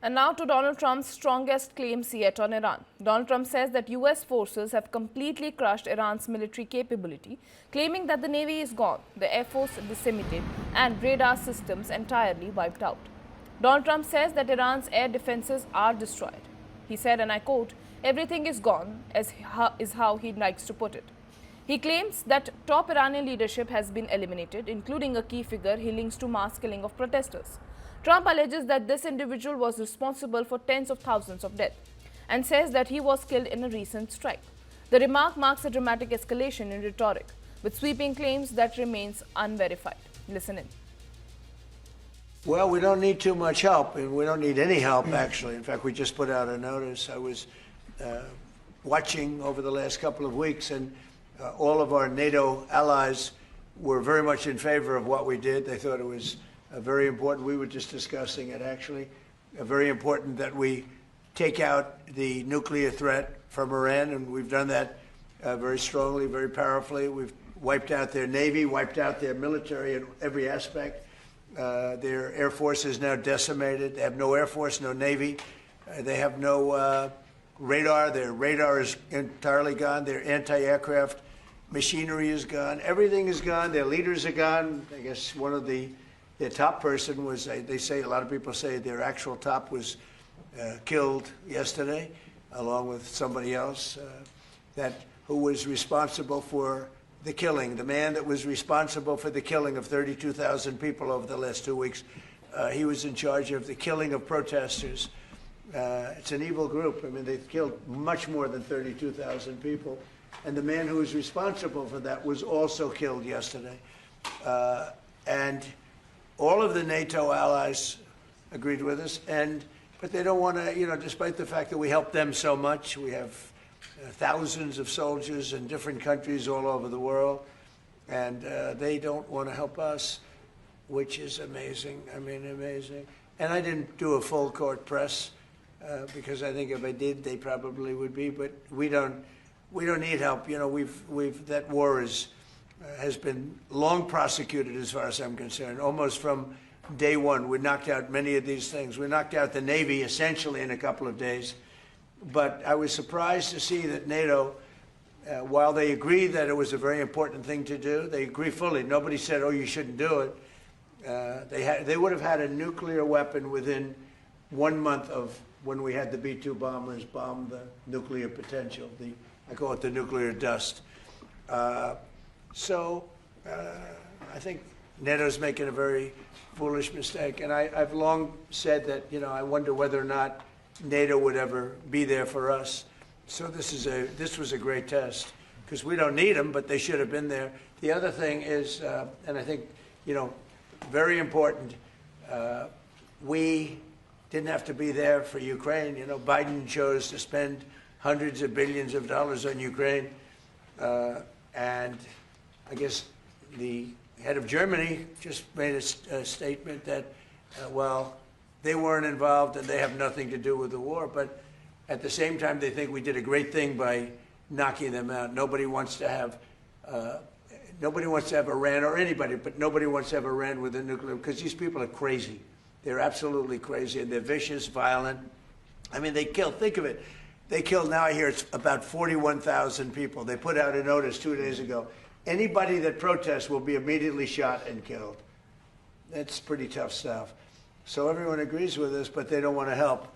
And now to Donald Trump's strongest claims yet on Iran. Donald Trump says that US forces have completely crushed Iran's military capability, claiming that the Navy is gone, the Air Force decimated, and radar systems entirely wiped out. Donald Trump says that Iran's air defenses are destroyed. He said, and I quote, "Everything is gone," is how he likes to put it. He claims that top Iranian leadership has been eliminated, including a key figure he links to mass killing of protesters. Trump alleges that this individual was responsible for tens of thousands of deaths and says that he was killed in a recent strike. The remark marks a dramatic escalation in rhetoric, with sweeping claims that remains unverified. Listen in. Well, we don't need too much help, and we don't need any help, actually. In fact, we just put out a notice. I was watching over the last couple of weeks, and all of our NATO allies were very much in favor of what we did. They thought it was very important. We were just discussing it, actually. Very important that we take out the nuclear threat from Iran, and we've done that very strongly, very powerfully. We've wiped out their Navy, wiped out their military in every aspect. Their Air Force is now decimated. They have no Air Force, no Navy. They have no radar. Their radar is entirely gone. Their anti-aircraft machinery is gone. Everything is gone. Their leaders are gone. I guess one of their top person was, they say, a lot of people say their actual top was killed yesterday, along with somebody else who was responsible for the killing. The man that was responsible for the killing of 32,000 people over the last 2 weeks, he was in charge of the killing of protesters. It's an evil group. I mean, they've killed much more than 32,000 people. And the man who was responsible for that was also killed yesterday. And all of the NATO allies agreed with us, but they don't want to, despite the fact that we help them so much. We have thousands of soldiers in different countries all over the world, and they don't want to help us, which is amazing. I mean, amazing. And I didn't do a full court press because I think if I did, they probably would be. But we don't need help. That war has been long prosecuted, as far as I'm concerned, almost from day one. We knocked out many of these things. We knocked out the Navy essentially in a couple of days. But I was surprised to see that NATO, while they agreed that it was a very important thing to do, they agree fully. Nobody said, oh, you shouldn't do it. They would have had a nuclear weapon within 1 month of when we had the B-2 bombers bomb the nuclear potential. I call it the nuclear dust. So I think NATO's making a very foolish mistake. And I've long said that, I wonder whether or not NATO would ever be there for us. So this was a great test, because we don't need them, but they should have been there. The other thing is, and I think, very important, we didn't have to be there for Ukraine. Biden chose to spend hundreds of billions of dollars on Ukraine. And I guess the head of Germany just made a statement that, well, they weren't involved and they have nothing to do with the war. But at the same time, they think we did a great thing by knocking them out. Nobody wants to have Iran, or anybody, but nobody wants to have Iran with a nuclear, because these people are crazy. They're absolutely crazy, and they're vicious, violent. I mean, they killed, think of it, they killed, now I hear it's about 41,000 people. They put out a notice 2 days ago. Anybody that protests will be immediately shot and killed. That's pretty tough stuff. So everyone agrees with us, but they don't want to help.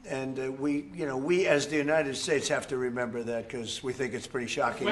And we as the United States have to remember that, because we think it's pretty shocking.